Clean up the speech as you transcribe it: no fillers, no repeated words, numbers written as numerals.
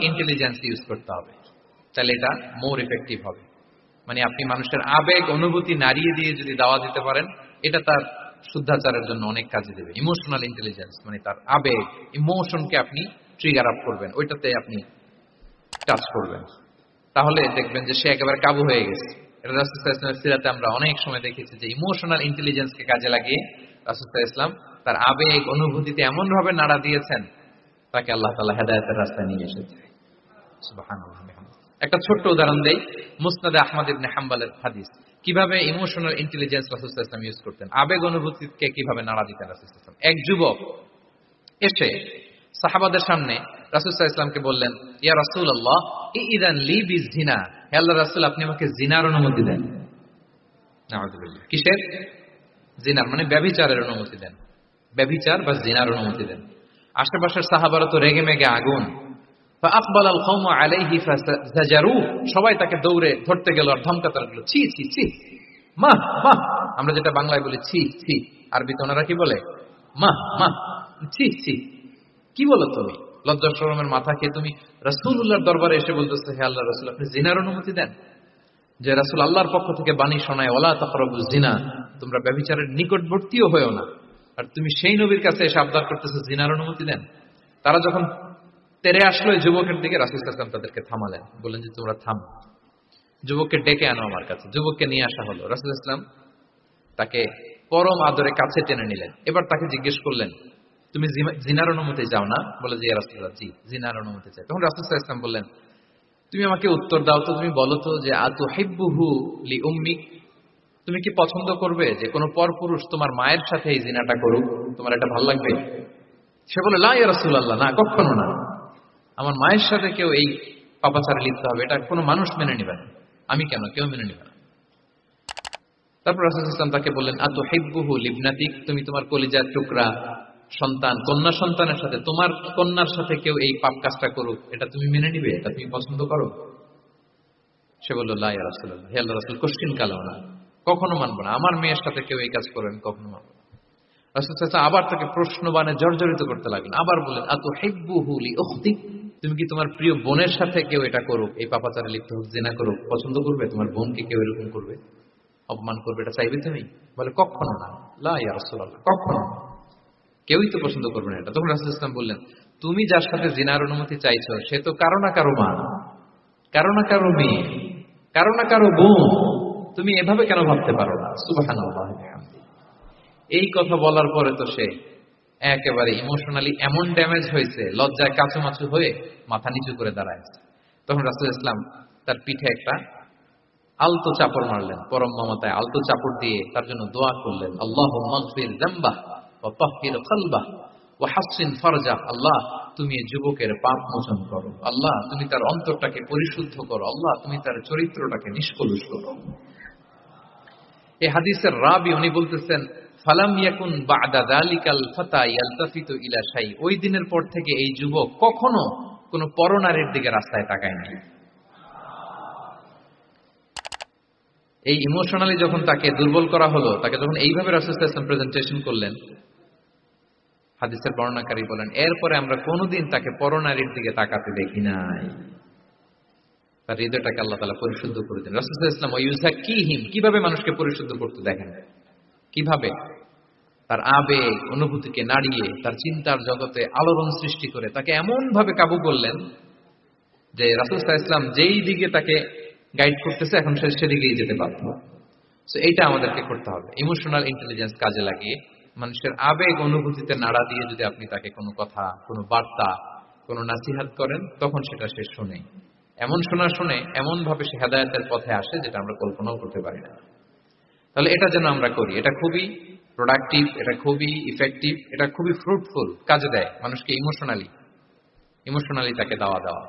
Intelligence use করতে হবে, তাহলে এটা মোর ইফেক্টিভ হবে। মানে আপনি মানুষের আবেগ অনুভূতি নাড়িয়ে দিয়ে যদি দাওয়া দিতে পারেন, এটা তার শুদ্ধাচারের জন্য অনেক কাজে দেবে। ইমোশনাল ইন্টেলিজেন্স মানে তার আবেগ, ইমোশনকে আপনি ট্রিগার আপ করবেন, ওইটাতে আপনি টাচ করবেন, তাহলে দেখবেন যে সে একেবারে কাবু হয়ে গেছে। এটা রাসূল সাল্লাল্লাহু আলাইহি ওয়াসাল্লামের সিরাতে আমরা অনেক সময় দেখেছি যে ইমোশনাল ইন্টেলিজেন্সকে কাজে লাগিয়ে রাসূল সাল্লাল্লাহু আলাইহি ওয়াসাল্লাম তার আবেগ অনুভূতিতে এমন ভাবে নাড়া দিয়েছেন, তাকে আল্লাহ তাআলা হেদায়েতের রাস্তায় নিয়ে এসেছে। সুবহানাল্লাহ। একটা ছোট্ট উদাহরণ দেই, মুসনাদে আহমদ ইবনে হাম্বলের হাদিস, কিভাবে ইমোশনাল ইন্টেলিজেন্স রাসূল সাল্লাল্লাহু আলাইহি ওয়াসাল্লাম ইউজ করতেন, আবেগ অনুভূতিকে কিভাবে নাড়া দিতেন রাসূল সাল্লাল্লাহু আলাইহি ওয়াসাল্লাম। এক যুবক এসে সাহাবাদের সামনে রাসূল সাল্লাল্লাহু আলাইহি ওয়াসাল্লামকে বললেন, ইয়া রাসূলুল্লাহ ইযান লি বিজিনা, হে আল্লাহর রাসূল আপনি আমাকে জিনার অনুমতি দেন। নাউযুবিল্লাহ। কিসের? জিনার, মানে ব্যভিচারের অনুমতি দেন, ব্যভিচার বা জিনার অনুমতি দেন। আশেপাশের সাহাবারা তো রেগে মেগে আগুন। فأقبل القوم عليه فزجروه, সবাই তাকে দৌড়ে ধরতে গেল আর ধমকাতে লাগলো, ছি ছি ছি, মা মা, আমরা যেটা বাংলায় বলি ছি ছি, আরবিতে ওনারা কি বলে? মা মা, ছি ছি, কি বলো তুমি? লজ্জা শরমের মাথা খেয়ে তুমি রাসূলুল্লাহর দরবারে এসে বলতেছো, হে আল্লাহর রাসূল আপনি জিনার অনুমতি দেন। যে রাসূল আল্লাহর পক্ষ থেকে বাণী শোনায়, ওয়ালা তাকরাবুজ জিনা, তোমরা ব্যভিচারের নিকটবর্তীও হয়ো না, আর তুমি সেই নবীর কাছে এসে আবদার করতেছো জিনার অনুমতি দেন। তারা যখন তেরে আসলো এই যুবকের দিকে, রাসূল সাল্লাল্লাহু আলাইহি ওয়াসাল্লাম তাদেরকে থামালেন, বললেন যে তোমরা থামো, যুবককে ডেকে আনো আমার কাছে। যুবককে নিয়ে আসা হলো, রাসূল সাল্লাল্লাহু আলাইহি ওয়াসাল্লাম তাকে পরম আদরে কাছে টেনে নিলেন। এবার তাকে জিজ্ঞেস করলেন, তুমি জিনার অনুমতি চাও না? বলে যে ইয়া রাসূলুল্লাহ জি, জিনার অনুমতি চাই। তখন রাসূল সাল্লাল্লাহু আলাইহি ওয়াসাল্লাম বললেন, তুমি আমাকে উত্তর দাও তো, তুমি বলো তো যে আতুহিব্বুহু লি উম্মিক, তুমি কি পছন্দ করবে যে কোনো পরপুরুষ তোমার মায়ের সাথে এই জিনাটা করুক? তোমার এটা ভালো লাগবে? সে বলে লা ইয়া রাসূলুল্লাহ, না কখনো না, আমার মায়ের সাথে কেউ এই পাপাচারে লিপ্ত হবে এটা কোনো মানুষ মেনে নেবে না, আমি কেন, কেউ মেনে নেবে না। তারপর রাসূল সাল্লাল্লাহু আলাইহি ওয়াসাল্লাম তাকে বললেন আতুহিব্বুহু লিবনাতিক, তুমি তোমার কলিজার টুকরা সন্তান, কন্যা সন্তানের সাথে, তোমার কন্যার সাথে কেউ এই পাপ কাজটা করুক, এটা তুমি মেনে নিবে, এটা তুমি পছন্দ করো? সে বলল লা ইয়া রাসূলুল্লাহ, হে আল্লাহর রাসূল কোশ্চিন কালেও না, কখনো মানবো না, আমার মেয়ের সাথে কেউ এই কাজ করবে আমি কখনো মানবো না। রাসূল সাল্লাল্লাহু আলাইহি ওয়াসাল্লাম আবার তাকে প্রশ্নবাণে জর্জরিত করতে লাগলেন, আবার বললেন আতুহিব্বুহু লি উখতিক, তুমি কি তোমার প্রিয় বোনের সাথে কেউ এটা করুক, এই পাপাচারে লিপ্ত হোক, জিনা করুক, পছন্দ করবে? তোমার বোনকে কেউ এরকম করবে, অপমান করবে, এটা চাইবে তুমি? বলে কখনো না, লা ইয়া রাসূলুল্লাহ, কখনো না, কেউই তো পছন্দ করবে না এটা। তখন রাসূল সাল্লাল্লাহু আলাইহি ওয়াসাল্লাম বললেন, তুমি যার সাথে জিনার অনুমতি চাইছো সে তো কারো না কারো মা, কারো না কারো মেয়ে, কারো না কারো বোন, তুমি এভাবে কেন ভাবতে পারো না? সুবহানাল্লাহ। এই কথা বলার পরে তো সে একেবারে ইমোশনালি এমন ড্যামেজ হয়েছে, লজ্জায় কাঁচুমাচু হয়ে মাথা নিচু করে দাঁড়ায়। তখন রাসূল ইসলাম তার পিঠে একটা আলতো চাপড় মারলেন, পরম মমতায় আলতো চাপড় দিয়ে তার জন্য দোয়া করলেন, আল্লাহুম্মা গফির যামবাহ ওয়া তাহহির কলবাহ ওয়া হাসসিন ফারজাহ, আল্লাহ তুমি এই যুবকের পাপ মোচন করো, আল্লাহ তুমি তার অন্তরটাকে পরিশুদ্ধ করো, আল্লাহ তুমি তার চরিত্রটাকে নিষ্কলুষ করো। এই হাদিসের রাবি উনি বলতেছেন, ফালাম ইয়াকুন বা'দা যালিকাল ফাতা ইয়ালতাফিতু ইলা শাই, ওই দিনের পর থেকে এই যুবক কখনো কোনো পরনারীর দিকে রাস্তায় তাকায়নি। এই ইমোশনালি যখন তাকে দুর্বল করা হলো, তাকে যখন এইভাবে রাসূল সাল্লাল্লাহু আলাইহি ওয়াসাল্লাম প্রেজেন্টেশন করলেন, হাদিসের বর্ণনাকারী বলেন এরপরে আমরা কোনোদিন তাকে পরনারীর দিকে তাকাতে দেখি নাই। তার হৃদয়টাকে আল্লাহ তাআলা পরিশুদ্ধ করে দেন। রাসূল সাল্লাল্লাহু আলাইহি ওয়াসাল্লাম ওয়ায়ুযাক্কিহিম, কিভাবে মানুষকে পরিশুদ্ধ করতে দেখেন, কিভাবে তার আবেগ অনুভূতিকে নাড়িয়ে তার চিন্তার জগতে আলোড়ন সৃষ্টি করে তাকে এমন ভাবে কাবু করলেন যে রাসূল সাল্লাল্লাহু আলাইহি ওয়াসাল্লাম যেই দিকে তাকে গাইড করতেছে এখন সে সেদিকেই যেতে বাধ্য। সো এইটা আমাদেরকে করতে হবে, ইমোশনাল ইন্টেলিজেন্স কাজে লাগিয়ে মানুষের আবেগ অনুভূতিতে নাড়া দিয়ে যদি আপনি তাকে কোনো কথা, কোনো বার্তা, কোনো নাসিহাত করেন, তখন সেটা সে শুনে, এমন শুনে এমন ভাবে সে হেদায়েতের পথে আসে যেটা আমরা কল্পনাও করতে পারি না। তাহলে এটা যেন আমরা করি, এটা খুবই প্রোডাক্টিভ, এটা খুবই ইফেক্টিভ, এটা খুবই ফ্রুটফুল, কাজে দেয় মানুষকে ইমোশনালি তাকে দাওয়া দেওয়া।